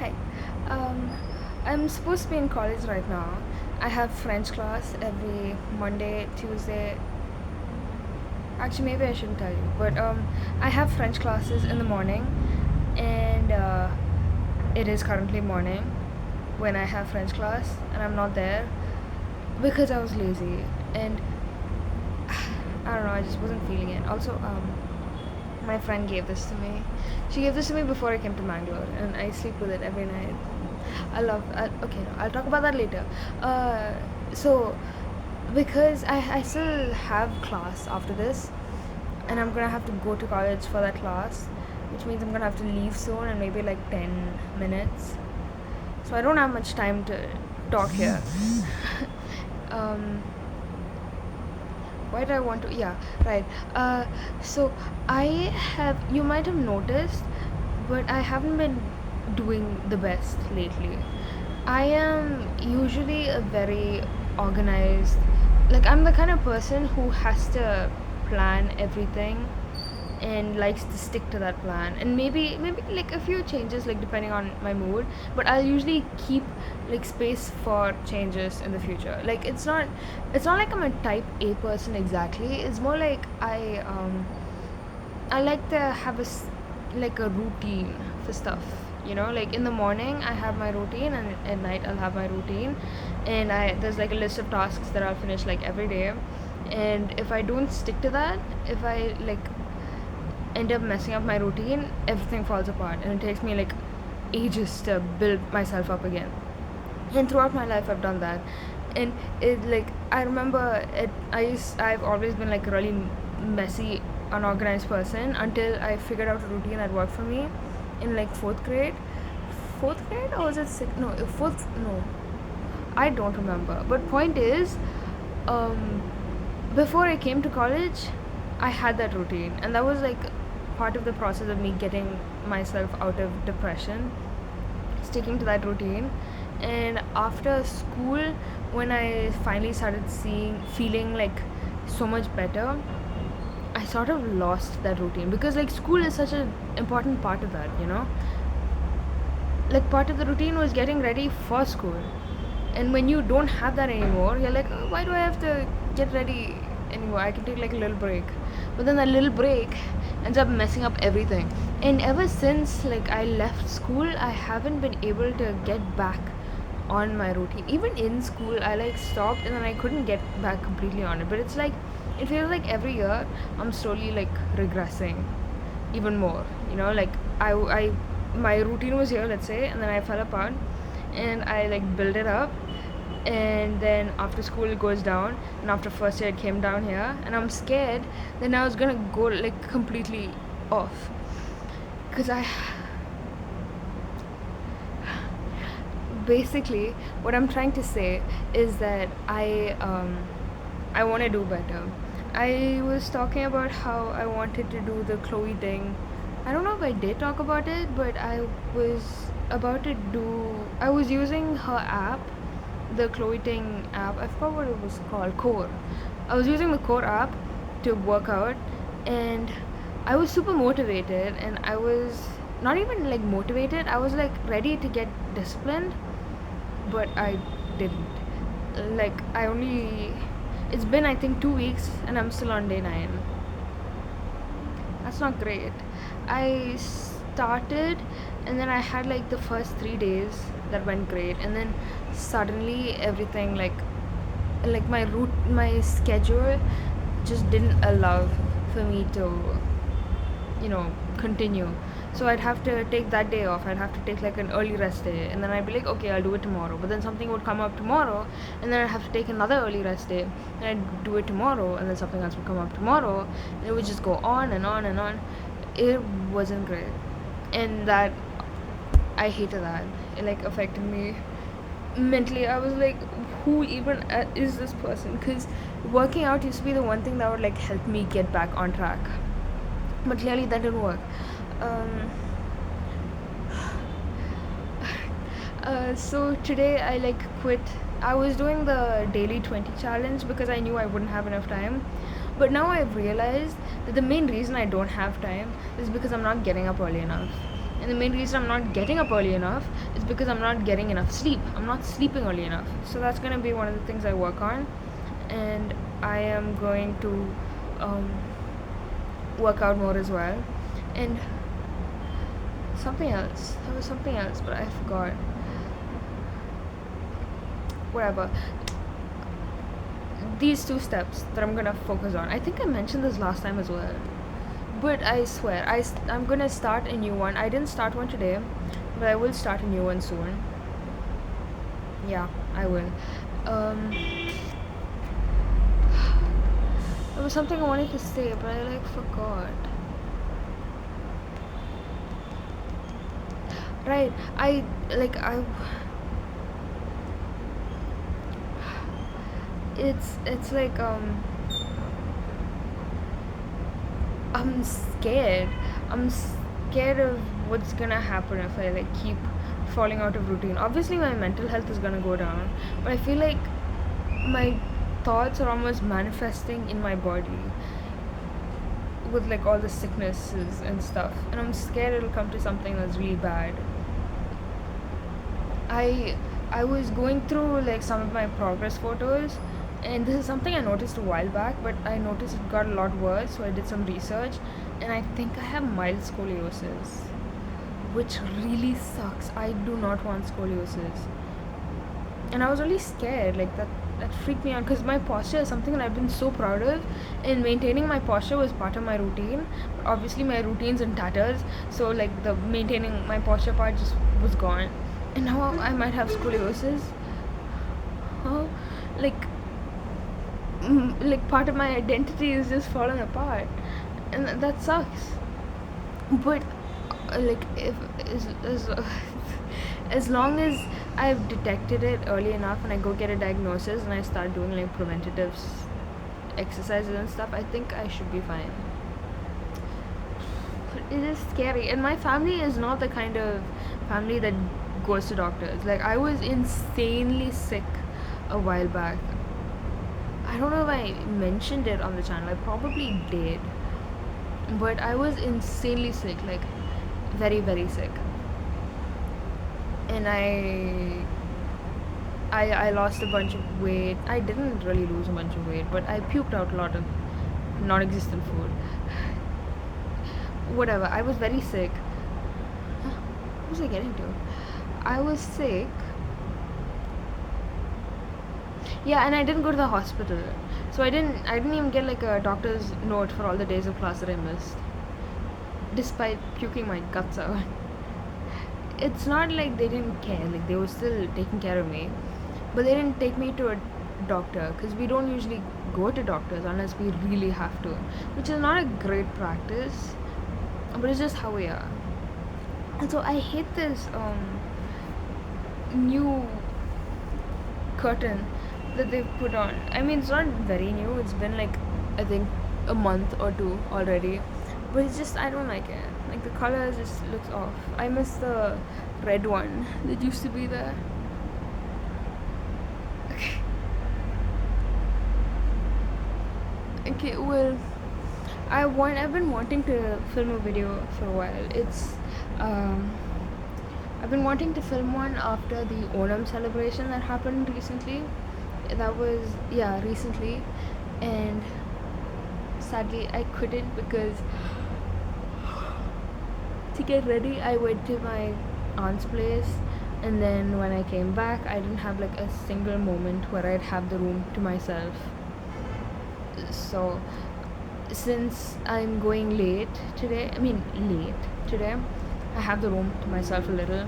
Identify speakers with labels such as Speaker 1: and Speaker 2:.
Speaker 1: Hi. Um, I'm supposed to be in college right now. I have French class every Monday, Tuesday. Actually, maybe I shouldn't tell you, but I have French classes in the morning, and it is currently morning when I have French class, and I'm not there because I was lazy, and I don't know, I just wasn't feeling it. Also, my friend gave this to me. She gave this to me before I came to Mangalore, and I sleep with it every night. Okay, no, I'll talk about that later. So, because I still have class after this, and I'm gonna have to go to college for that class, which means I'm gonna have to leave soon and maybe like 10 minutes. So I don't have much time to talk here. um, why did I want to? Yeah, right. So I you might have noticed, but I haven't been doing the best lately. I am usually a very organized, like, I'm the kind of person who has to plan everything and likes to stick to that plan, and maybe like a few changes, like depending on my mood, but I'll usually keep like space for changes in the future. Like, it's not like I'm a type A person exactly. It's more like I like to have like a routine for stuff. Like in the morning I have my routine, and at night I'll have my routine, and there's like a list of tasks that I'll finish like every day. And if I don't stick to that, if I like end up messing up my routine, everything falls apart, and it takes me like ages to build myself up again. And throughout my life I've done that. And it, like, I remember I've always been like a really messy, unorganized person until I figured out a routine that worked for me in like fourth grade, or was it sixth? No, fourth. No, I don't remember. But point is, um before I came to college, I had that routine, and that was like part of the process of me getting myself out of depression, sticking to that routine. And after school, when I finally started feeling like so much better, I sort of lost that routine, because like school is such an important part of that. Like, part of the routine was getting ready for school, and when you don't have that anymore, you're like, oh, why do I have to get ready anymore? I can take like a little break. But then that little break ends up messing up everything. And ever since like I left school, I haven't been able to get back on my routine. Even in school, I like stopped, and then I couldn't get back completely on it. But it's like, it feels like every year I'm slowly like regressing even more. Like, I my routine was here, let's say, and then I fell apart, and I like build it up, and then after school it goes down, and after first year it came down here, and I'm scared that now it's gonna go like completely off, because I basically, what I'm trying to say is that I want to do better. I was talking about how I wanted to do the Chloe thing. I don't know if I did talk about it, but was about to I was using her app, the Chloe Ting app. I forgot what it was called. Core. I was using the Core app to work out, and I was super motivated, and I was not even like motivated. I was like ready to get disciplined, but I didn't. Like, it's been, I think, 2 weeks, and I'm still on day 9. That's not great. I started, and then I had like the first 3 days that went great, and then suddenly everything like my schedule just didn't allow for me to continue. So I'd have to take that day off. I'd have to take like an early rest day, and then I'd be like, okay, I'll do it tomorrow. But then something would come up tomorrow, and then I'd have to take another early rest day, and I'd do it tomorrow, and then something else would come up tomorrow, and it would just go on and on and on. It wasn't great, and that I hated that. It like affected me mentally. I was like, who even is this person? Because working out used to be the one thing that would like help me get back on track, but clearly that didn't work. um, so today I like quit. I was doing the daily 20 challenge because I knew I wouldn't have enough time, but now I've realized that the main reason I don't have time is because I'm not getting up early enough. And the main reason I'm not getting up early enough is because I'm not getting enough sleep. I'm not sleeping early enough. So that's gonna be one of the things I work on, and I am going to um, work out more as well. And something else. There was something else, but I forgot. Whatever. These two steps that I'm gonna focus on. I think I mentioned this last time as well. But I swear, I'm gonna start a new one. I didn't start one today, but I will start a new one soon. Yeah, I will. Um, there was something I wanted to say, but I like forgot. Right, it's like I'm scared. I'm scared of what's gonna happen if I like keep falling out of routine. Obviously, my mental health is gonna go down, but I feel like my thoughts are almost manifesting in my body with like all the sicknesses and stuff, and I'm scared it'll come to something that's really bad. I I was going through like some of my progress photos, and this is something I noticed a while back, but I noticed it got a lot worse, so I did some research, and I think I have mild scoliosis, which really sucks. I do not want scoliosis. And I was really scared, like that freaked me out because my posture is something that I've been so proud of, and maintaining my posture was part of my routine. But obviously, my routine's in tatters, so like the maintaining my posture part just was gone, and now I might have scoliosis. Huh? Like, like part of my identity is just falling apart, and that sucks. But like if as long as I've detected it early enough and I go get a diagnosis and I start doing like preventative exercises and stuff, I think I should be fine. But it is scary, and my family is not the kind of family that goes to doctors. Like, I was insanely sick a while back. I don't know if I mentioned it on the channel. I probably did, but I was insanely sick, like very very sick, and I lost a bunch of weight. I didn't really lose a bunch of weight, but I puked out a lot of non-existent food. Whatever. I was very sick. What was I getting to? I was sick. Yeah, and I didn't go to the hospital, so I didn't even get like a doctor's note for all the days of class that I missed, despite puking my guts out. It's not like they didn't care, like they were still taking care of me, but they didn't take me to a doctor because we don't usually go to doctors unless we really have to, which is not a great practice, but it's just how we are. And so I hate this new curtain that they've put on. I mean, it's not very new, it's been like, I think, a month or two already, but it's just, I don't like it. Like, the color just looks off. I miss the red one that used to be there. Okay, well, I've been wanting to film a video for a while. Um I've been wanting to film one after the Onam celebration that happened recently. That was, yeah, recently, and sadly I couldn't because to get ready I went to my aunt's place, and then when I came back I didn't have like a single moment where I'd have the room to myself. So since I'm going late today, I have the room to myself a little,